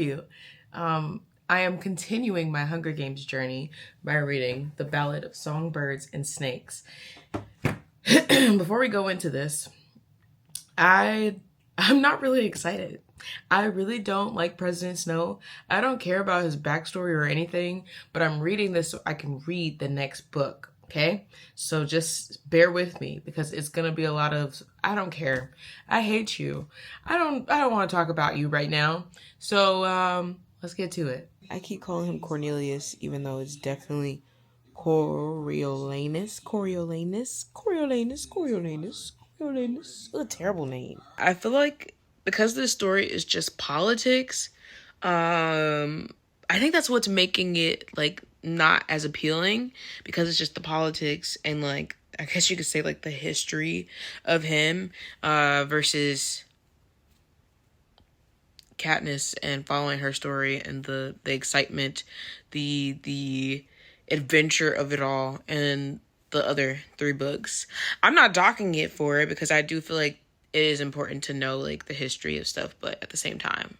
you. I am continuing my Hunger Games journey by reading The Ballad of Songbirds and Snakes. Before we go into this, I'm not really excited. I really don't like President Snow. I don't care about his backstory or anything, but I'm reading this so I can read the next book, okay? So just bear with me because it's gonna be a lot of, I don't care. I hate you. I don't want to talk about you right now. So let's get to it. I keep calling him Cornelius, even though it's definitely Coriolanus. A terrible name. I feel like because this story is just politics, I think that's what's making it like not as appealing, because it's just the politics and like I guess you could say like the history of him versus Katniss and following her story and the excitement, the adventure of it all, and the other 3 books. I'm not docking it for it because I do feel like it is important to know like the history of stuff, but at the same time.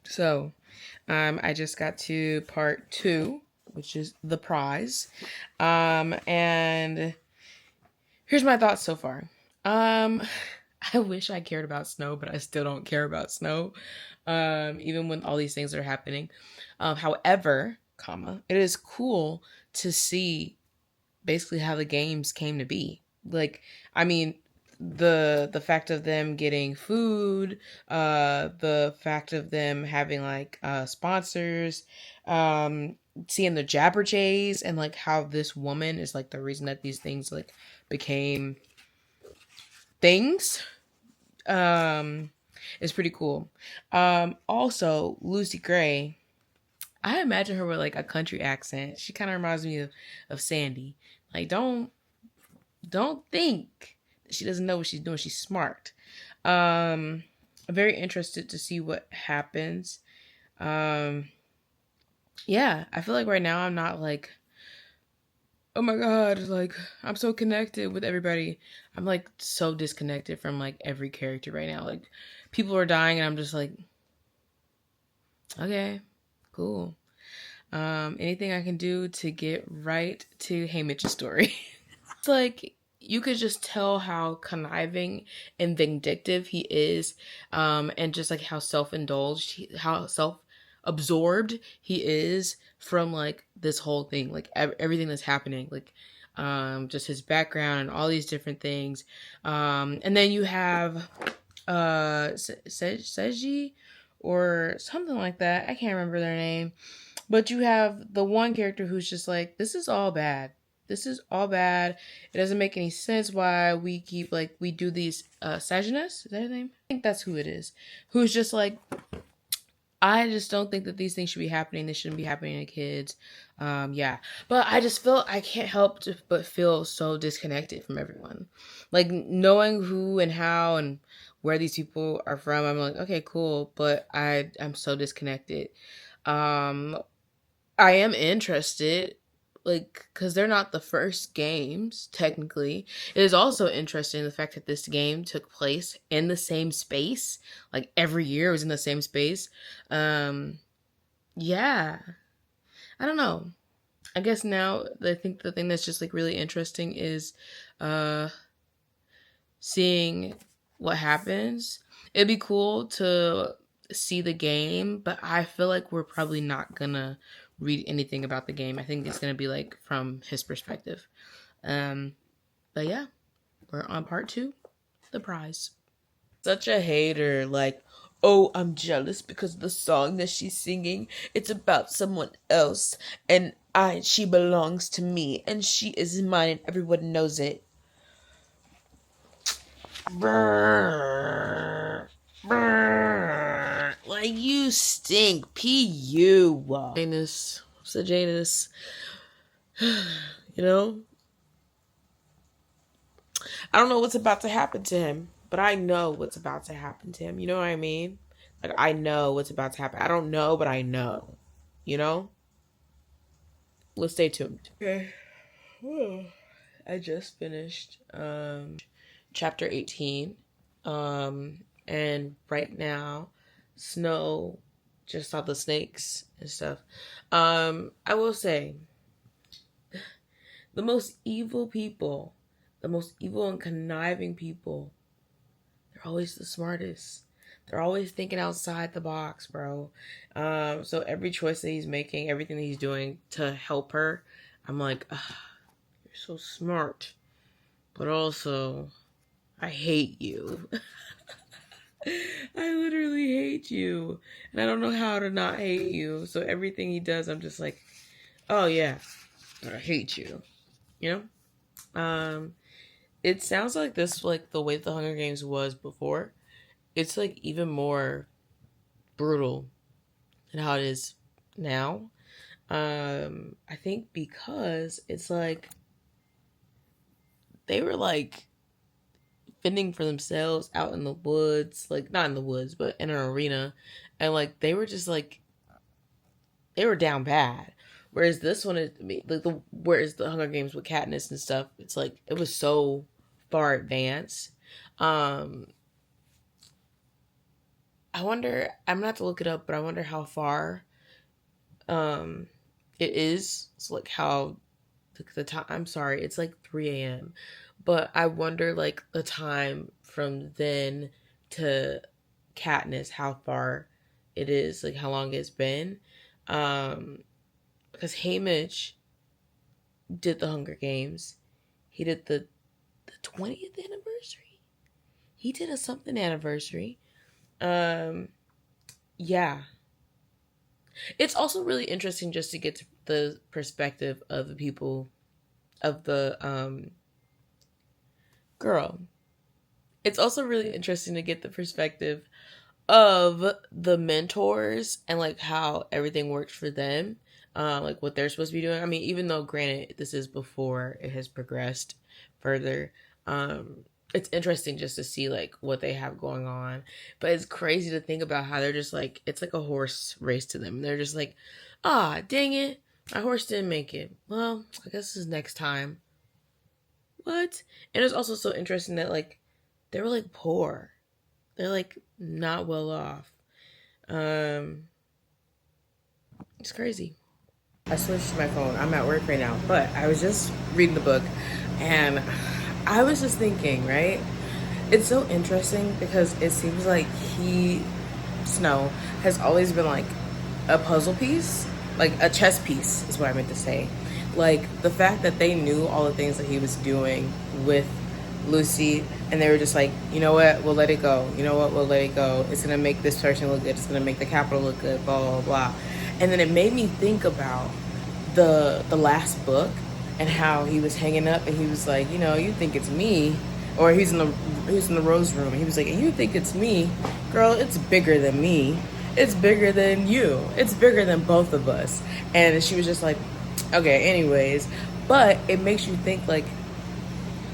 So, I just got to part 2, which is the prize. And here's my thoughts so far. I wish I cared about Snow, but I still don't care about Snow. Even when all these things are happening. However, it is cool to see basically how the games came to be. Like, I mean, the fact of them getting food, the fact of them having like sponsors, seeing the Jabberjays and like how this woman is like the reason that these things like became things. Is pretty cool. Also Lucy Gray, I imagine her with like a country accent. She kind of reminds me of Sandy. Like, don't think that she doesn't know what she's doing. She's smart. I'm very interested to see what happens. Yeah, I feel like right now I'm not like, oh my god, like I'm so connected with everybody. I'm like so disconnected from like every character right now. Like people are dying and I'm just like, okay, cool. Anything I can do to get right to Haymitch's story. It's like you could just tell how conniving and vindictive he is, and just like how self-indulged, how self-absorbed he is from like this whole thing, like everything that's happening, like just his background and all these different things. And then you have Seiji or something like that. I can't remember their name. But you have the one character who's just like, this is all bad. This is all bad. It doesn't make any sense why we keep, like, we do these, Sejanus? Is that his name? I think that's who it is. Who's just like, I just don't think that these things should be happening. They shouldn't be happening to kids. Yeah. But I just feel, I can't help but feel so disconnected from everyone. Like, knowing who and how and where these people are from, I'm like, okay, cool. But I'm so disconnected. I am interested, like, because they're not the first games, technically. It is also interesting the fact that this game took place in the same space. Like, every year it was in the same space. Yeah. I don't know. I guess now I think the thing that's just, like, really interesting is seeing what happens. It'd be cool to see the game, but I feel like we're probably not gonna read anything about the game. I think it's gonna be like from his perspective. But yeah, we're on part 2, the prize. Such a hater, like, oh, I'm jealous because the song that she's singing, it's about someone else, and she belongs to me, and she is mine, and everyone knows it. Brr, brr. Like, you stink. P.U. Janus. Janus. You know? I don't know what's about to happen to him, but I know what's about to happen to him. You know what I mean? Like, I know what's about to happen. I don't know, but I know. You know? Let's stay tuned. Okay. I just finished chapter 18. and right now, Snow just saw the snakes and stuff. I will say, the most evil people, the most evil and conniving people, they're always the smartest. They're always thinking outside the box, bro. So every choice that he's making, everything that he's doing to help her, I'm like, you're so smart. But also, I hate you. I literally hate you. And I don't know how to not hate you. So everything he does, I'm just like, oh yeah, I hate you. You know? It sounds like this, like the way the Hunger Games was before. It's like even more brutal than how it is now. I think because it's like they were like fending for themselves out in the woods, like not in the woods, but in an arena, and like they were just like they were down bad. Whereas this one is like whereas the Hunger Games with Katniss and stuff, it's like it was so far advanced. I wonder, I'm gonna have to look it up, but I wonder how far it is. It's like how the time, I'm sorry, it's like 3 a.m. But I wonder like the time from then to Katniss, how far it is, like how long it's been. Because Haymitch did the Hunger Games. He did the 20th anniversary. He did a something anniversary. Yeah. It's also really interesting just to get to the perspective of the people of the girl. It's also really interesting to get the perspective of the mentors and like how everything works for them. Like what they're supposed to be doing. I mean, even though granted this is before it has progressed further, it's interesting just to see like what they have going on. But it's crazy to think about how they're just like, it's like a horse race to them. They're just like, ah, dang it, my horse didn't make it. Well, I guess this is next time. What? And it's also so interesting that like they were like poor. They're like not well off. It's crazy. I switched to my phone. I'm at work right now, but I was just reading the book and I was just thinking, right? It's so interesting because it seems like Snow, has always been like a puzzle piece, like a chess piece is what I meant to say. Like the fact that they knew all the things that he was doing with Lucy and they were just like, you know what, we'll let it go. You know what, we'll let it go. It's gonna make this person look good. It's gonna make the Capitol look good, blah, blah, blah. And then it made me think about the last book and how he was hanging up and he was like, you know, you think it's me, or he's in the Rose Room and he was like, and you think it's me, girl, it's bigger than me, it's bigger than you, it's bigger than both of us. And she was just like, okay, anyways. But it makes you think like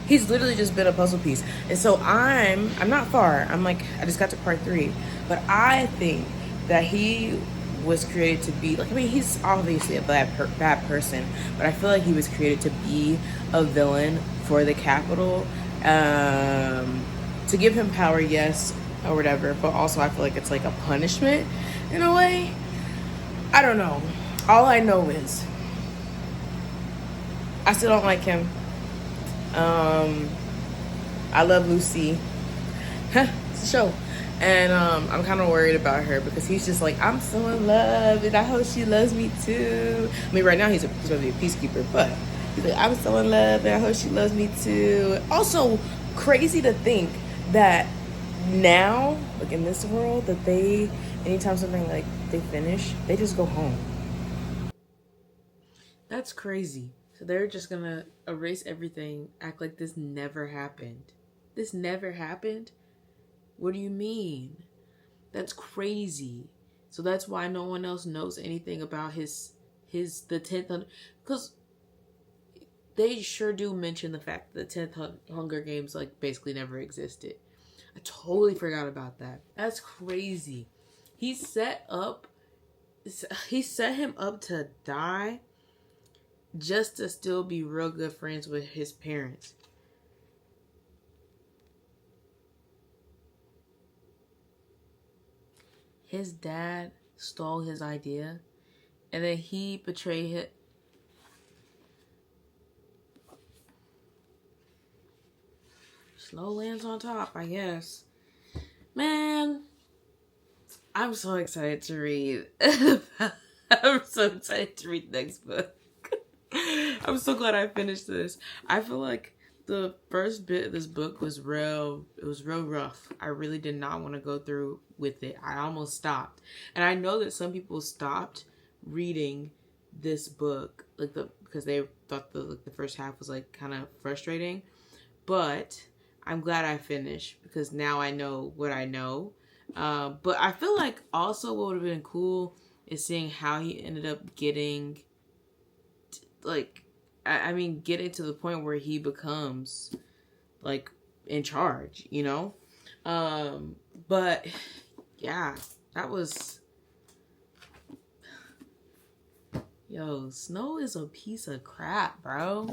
he's literally just been a puzzle piece. And so I'm not far, I'm like, I just got to part 3, but I think that he was created to be like, I mean, he's obviously a bad person, but I feel like he was created to be a villain for the Capitol, to give him power, yes, or whatever, but also I feel like it's like a punishment in a way. I don't know. All I know is I still don't like him. I love Lucy. It's a show. And I'm kind of worried about her because he's just like, I'm so in love and I hope she loves me too. I mean, right now he's supposed to be a peacekeeper, but he's like, I'm so in love and I hope she loves me too. Also, crazy to think that now, like in this world, that anytime something like they finish, they just go home. That's crazy. So they're just gonna erase everything, act like this never happened. This never happened? What do you mean? That's crazy. So that's why no one else knows anything about the 10th, because they sure do mention the fact that the 10th Hunger Games like basically never existed. I totally forgot about that. That's crazy. He set him up to die just to still be real good friends with his parents. his dad stole his idea, and then he betrayed it. Slow lands on top, I guess. Man, I'm so excited to read. I'm so excited to read the next book. I'm so glad I finished this. I feel like the first bit of this book was real rough. I really did not want to go through with it. I almost stopped. And I know that some people stopped reading this book because they thought the first half was like kind of frustrating. But I'm glad I finished because now I know what I know. But I feel like also what would have been cool is seeing how he ended up getting, getting to the point where he becomes, like, in charge, you know? But, yeah, that was... Yo, Snow is a piece of crap, bro.